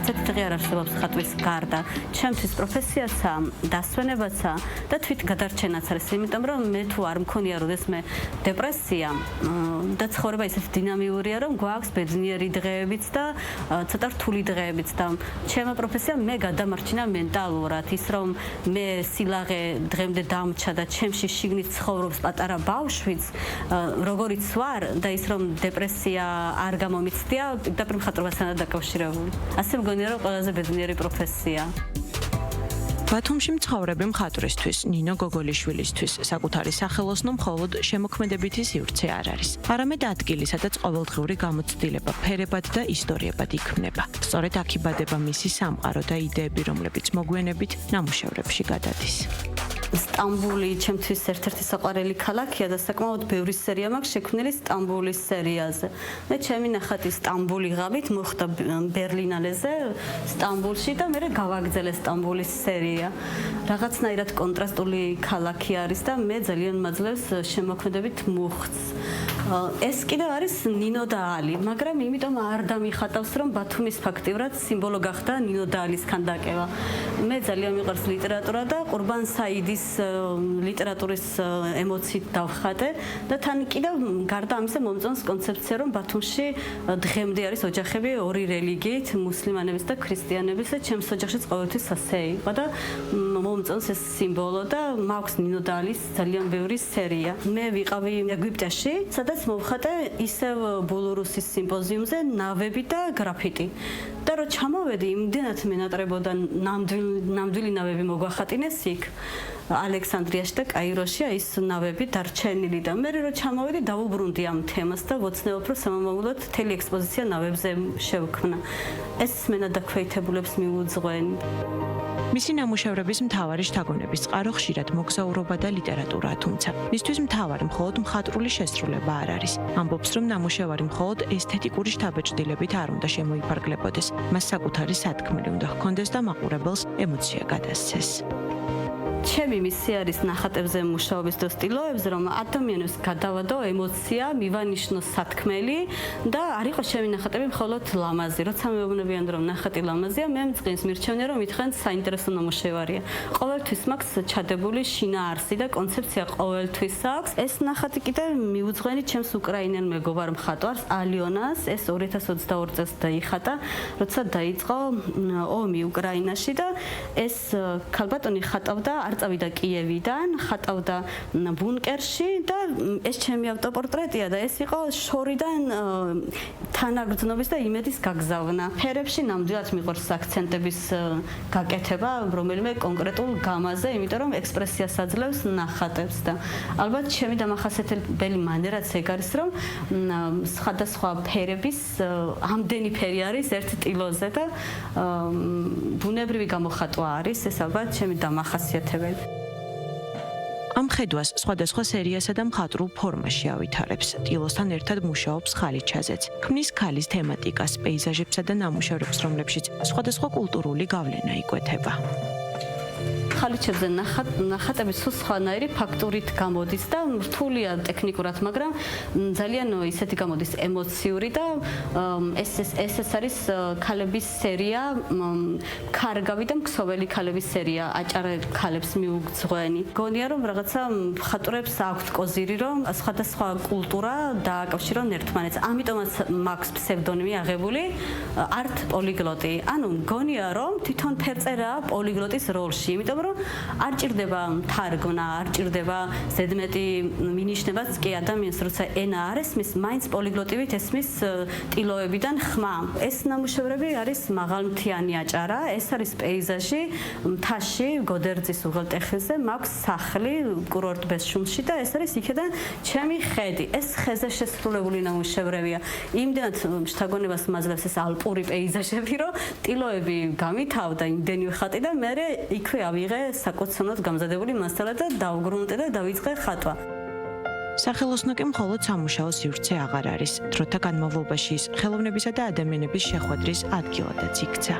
ერთ დღე არ არსებობს ხატვის გარდა. ჩემთვის პროფესიაცა, დასვენებაცა და თვით გადარჩენაც არის, იმიტომ რომ მე თუ არ მქონია როდეს მე დეპრესია და ცხოვრება ისეთ დინამიურია, რომ გვაქვს ბედნიერი დღეებიც და ცოტა რთული დღეებიც და ჩემო პროფესია მე გადამარჩინა მენტალურად, ის რომ მე სილაღე დღემდე დამჩა და ჩემში შიგნით ცხოვრობს პატარა ბავშვიც, როგორიც ვარ და ის რომ დეპრესია არ გამომიცდია, პირდაპირ მხატვრობასთან დაკავშირებული. ასე მგონია რომ ყველაზე ბედნიერი პროფესია. ბათუმში მცხოვრები მხატვრისთვის, ნინო გოგოლიშვილისთვის, საკუთარი სახელოსნო მხოლოდ შემოქმედებითი სივრცე არ არის. არამედ ადგილი, სადაც ყოველდღიური გამოცდილება ფერებად და ისტორიებად იქმნება. სწორედ აქ იბადება მისი სამყარო და იდეები, რომლებიც მოგვიანებით ნამუშევრებში გადადის. სტამბული ჩემთვის ერთ-ერთი საყვარელი ქალაქია და საკმაოდ ბევრი სერია მაქვს შექმნილი სტამბულის სერიაზე. მე ჩემი ნახატი სტამბული ღამით მოხდა ბერლინალეზე, სტამბულში და მე გავაგზავნე სტამბულის სერია. რაღაცნაირად კონტრასტული ქალაქი არის და მე ძალიან მაძლევს შემოქმედებით მუხტს. ეს კიდევ არის ნინო და ალი, მაგრამ იმიტომ არ დამიხატავს, რომ ბათუმის ფაქტიურად სიმბოლო გახდა ნინო და ალის ქანდაკება. მე ძალიან მიყვარს ლიტერატურა და ყურბან საიდის ლიტერატურის ემოციით დავხატე და თან კიდევ გარდა ამისა მომწონს კონცეფცია, რომ ბათუმში დღემდე არის ოჯახები ორი რელიგიით, მუსლიმანების და ქრისტიანების და ჩემს ოჯახშიც ყოველთვის ასე იყო და მომწონს ეს სიმბოლო და მაქვს ნინო და ალის ძალიან ბევრი სერია. მე ვიყავი ეგვიპტეში, სადაც მოვხატე ისევ ბულურუსის სიმპოზიუმზე ნავები და გრაფიტი. და რო ჩამოვედი, იმდენად მენატრებოდა ნამდვილი ნავები მოგვახატინეს იქ. ალექსანდრიაში და კაიროში ის ნავები დარჩენილი და მე რო ჩამოვედი, დავუბრუნდი ამ თემას და ვოცნებობ, რომ სამომავლოდ მთელი ექსპოზიცია ნავებზე შევქმნა. ეს მენადაქვეითებულებს მიუძღვენი. მისი ნამუშევრების მთავარი შთაგონების წყარო ხშირად მოგზაურობა და ლიტერატურაა, თუმცა მისთვის მთავარი მხოლოდ მხატვრული შესრულება არ არის. ამბობს, რომ ნამუშევარი მხოლოდ ესთეტიკური შთაბეჭდილებით არ უნდა შემოიფარგლებოდეს, მას საკუთარი სათქმელი უნდა ჰქონდეს და მაყურებელს ემოცია გადასცეს. ჩემი მისია არის ნახატებზე მუშაობის და სტილოებზე, რომ ადამიანებს გადავადო ემოცია, მივანიშნო სათქმელი და არ იყოს ჩემი ნახატები მხოლოდ ლამაზი. როცა მეუბნებიან, რომ ნახატი ლამაზია, მე მწყინს მირჩევნია, რომ მითხრენ საინტერესო ნამუშევარია. ყოველთვის მაქვს ჩადებული შინაარსი და კონცეფცია ყოველთვის აქვს. ეს ნახატი კიდევ მიუძღვენი ჩემს უკრაინელ მეგობარ მხატვარს ალიონას, ეს 2022 წელს დაიხატა, როცა დაიწყო ომი უკრაინაში და ეს ქალბატონი ხატავდა წავიდა კიევიდან, ხატავდა ბუნკერში და ეს ჩემი ავტოპორტრეტია და ეს იყო შორიდან თანაგრძნობის და იმედის გაგზავნა. ფერებში ნამდვილად მიყვარს აქცენტების გაკეთება რომელიმე კონკრეტულ გამაზე, იმიტომ რომ ექსპრესიას აძლევს ნახატებს და ალბათ ჩემი დამახასიათებელი მანერაც ეგ არის, რომ სხვადასხვა ფერების ამდენი ფერი არის ერთ ტილოზე და ბუნებრივი გამოხატვა არის, ეს ალბათ ჩემი დამახასიათებელი. ამ ხედვას სხვადასხვა სერიასა და მხატვრულ ფორმაში ავითარებს. ტილოსთან ერთად მუშაობს ხალიჩაზეც. ქმნის ქალის თემატიკას, პეიზაჟებსა და ნამუშევრებს, რომლებშიც სხვადასხვა კულტურული გავლენა იკვეთება. ხალიჩებზე ნახატები სულ სხვანაირი ფაქტურით გამოდის და რთულია ტექნიკურად, მაგრამ ძალიან ისეთი გამოდის ემოციური და ეს არის ქალების სერია, ქარგავი და მქსოველი ქალების სერია, აჭარა ქალებს მიუძღვენი. გონია რომ რაღაცა მხატვრებს აქვთ კოზირი, რომ სხვადასხვა კულტურა დააკავშირონ ერთმანეთს. ამიტომაც მაქვს ფსევდონიმი აღებული art პოლიგლოტი. ანუ გონია რომ თვითონ ფერწერაა პოლიგლოტის როლში, იმიტომ რომ არ ჭირდება თარგმნა, არ ჭირდება ზედმეტი მინიშნებაც კი ადამიანს, როცა ენა არ ესმის, მაინც პოლიგლოტივით ესმის ტილოებიდან ხმა. ეს ნამუშევრები არის მაღალმთიანი აჭარა, ეს არის პეიზაჟი მთაში, გოდერძის უღელტეხილზე, მაქვს სახლი კურორტ ბესშუმში და ეს არის იქედან ჩემი ხედი. ეს ხეზე შესრულებული ნამუშევრებია. იმდენად შთაგონებას მაძლევს ეს ალპური პეიზაჟები, რომ ტილოები გამითავდა იმდენი ხატი და მე იქვე ავიღე საკოცონოდ გამზადებული მასალა და დავგრუნტე და დავიწყე ხატვა. სახელოსნო კი მხოლოდ სამუშაო სივრცე აღარ არის. დროთა განმავლობაში ის ხელოვნებისა და ადამიანების შეხვედრის ადგილადაც იქცა.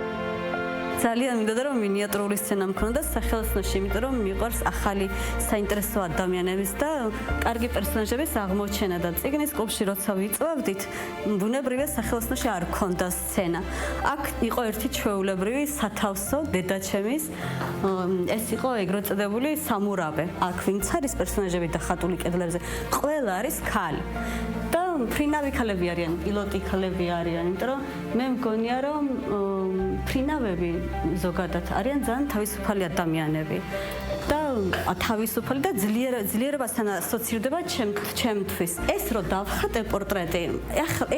ძალიან მინდოდა რომ მინიატურული სცენა მქონოდა სახელოსნოში, იმიტომ რომ მიყვარს ახალი საინტერესო ადამიანების და კარგი პერსონაჟების აღმოჩენა და წიგნის კლუბში როცა ვიწვევდით, ბუნებრივია სახელოსნოში არ ქონდა სცენა. აქ იყო ერთი ჩვეულებრივი სათავსო დედაჩემის, ეს იყო ეგრეთ წოდებული სამურავე. აქ ვინც არის პერსონაჟები და ხატული კედლებზე, ყველა არის ქალი. და ფრინავი ქალები არიან, პილოტი ქალები არიან, იმიტომ რომ მე მგონია რომ ფრინავები ზოგადად არიან ძალიან თავისუფალი ადამიანები და თავისუფალი და ძლიერებასთან ასოცირდება ჩემთვის. ეს რო დავხატე პორტრეტი,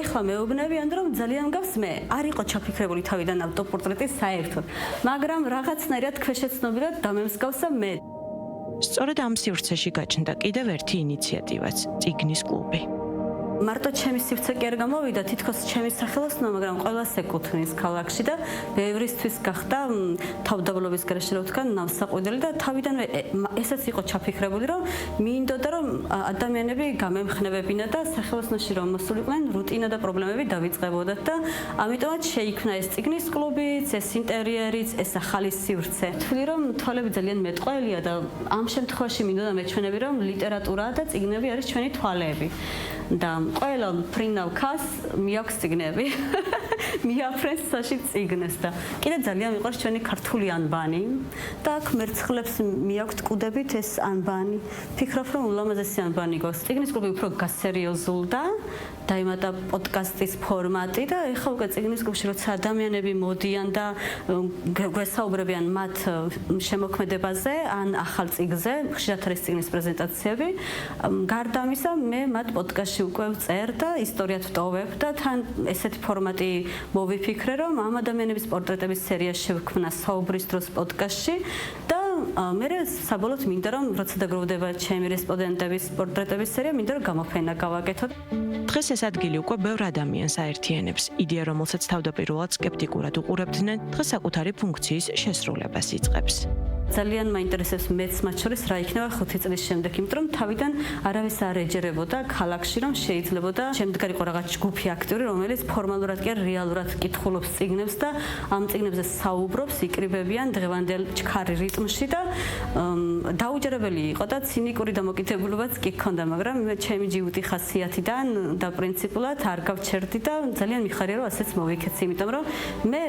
ეხლა მეუბნებიან რომ ძალიან გავს მე არ იყო ჩაფიქრებული თავიდან ავტოპორტრეტი საერთოდ, მაგრამ რაღაცნაირად ქვეშეცნობილად დამემსგავსა მე. სწორედ ამ სივრცეში გაჩნდა კიდევ ერთი ინიციატივაც, წიგნის კლუბი. მარტო ჩემი სივრცე კი არ გამოვიდა, თითქოს ჩემი სახელოსნო, მაგრამ ყველას ეკუთვნის ქალაქში და ბევრისთვის გახდა თავდაბლობის გარეშე რო ვთქვა ნავსაყვიდელი და თავიდანვე ესეც იყო ჩაფიქრებული, რომ მინდოდა რომ ადამიანები გამემხნევებინა და სახელოსნოში რომ მოსულიყვნენ, რუტინა და პრობლემები დავიწყებოდათ და ამიტომაც შეიქმნა ეს წიგნის კლუბიც, ეს ინტერიერიც, ეს ახალი სივრცე. თვლი რომ თვალები ძალიან მეტყველია და ამ შემთხვევაში მინდოდა მეჩვენები რომ ლიტერატურა და წიგნები არის ჩვენი თვალები. და ყველა ფრინავ ქას მიაქვს წიგნები. მიაფრენს საში წიგნებს და კიდე ძალიან მიყვარს ჩვენი ქართული ანბანი და აქ მერცხლებს მიაქვთ კუდებით ეს ანბანი. ფიქრობ რომ ულამაზესი ანბანი გვაქვს. წიგნის კლუბი უფრო გასერიოზულდა, დაემატა პოდკასტის ფორმატი და ეხლა უკვე წიგნის კლუბში როცა ადამიანები მოდიან და გვესაუბრებიან მათ შემოქმედებაზე ან ახალ წიგნზე, ხშირად არის წიგნის პრეზენტაციები, გარდა ამისა მე მათ პოდკასტში უკვე ვწერ და ისტორიად ვტოვებ და თან ესეთი ფორმატი მოვიფიქრე რომ ამ ადამიანების პორტრეტების სერია შევქმნა საუბრის დროს პოდკასტში და მე საბოლოოდ მინდა რომ როცა დაგროვდება ჩემი რესპონდენტების პორტრეტების სერია, მინდა რომ გამოფენა გავაკეთო. დღეს ეს ადგილი უკვე ბევრ ადამიანს აერთიანებს. იდეა, რომელსაც თავდაპირველად სკეპტიკურად უყურებდნენ, დღეს საკუთარი ფუნქციის შესრულებას იწყებს. ძალიან მაინტერესებს მეც მათ შორის რა იქნება 5 წლის შემდეგ, იმიტომ რომ თავიდან არავის არ ეჯერებოდა ქალაქში რომ შეიძლებოდა შემდგარი იყო რაღაც ჯგუფი აქტიური, რომელიც ფორმალურად კი არ რეალურად კითხულობს წიგნებს და ამ წიგნებზე საუბრობს, იკრიბებიან დღევანდელ ჩქარი რიტმში და დაუჯერებელი იყო და ცინიკური დამოკიდებულებაც კი ჰქონდა, მაგრამ მე ჩემი ჯიუტი ხასიათიდან და პრინციპულად არ გავჩერდი და ძალიან მიხარია რომ ასეც მოვიქეცი, იმიტომ რომ მე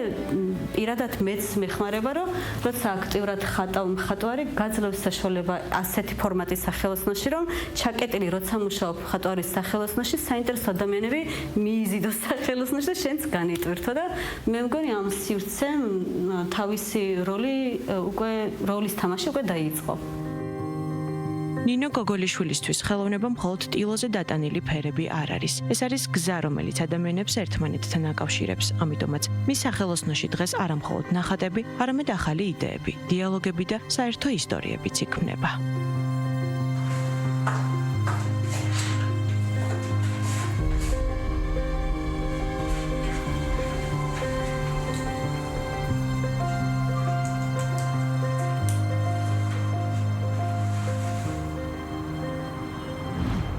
პირადად მეც მეხმარება რომ როცა აქტიურად მხატვარი გაძლევს საშუალება ასეთი ფორმატის სახელოსნოში, რომ ჩაკეტილი როცა მუშაობ მხატვარის სახელოსნოში, საინტერესო ადამიანები მიიზიდოს სახელოსნოში და შენც განიტვირთო და მე მგონი ამ სივრცემ თავისი როლის თამაში უკვე დაიწყო. ნინო გოგოლიშვილისთვის ხელოვნება მხოლოდ ტილოზე დატანილი ფერები არ არის. ეს არის გზა, რომელიც ადამიანებს ერთმანეთთან აკავშირებს. ამიტომაც მის სახელოსნოში დღეს არა მხოლოდ ნახატები, არამედ ახალი იდეები, დიალოგები და საერთო ისტორიებიც იქმნება.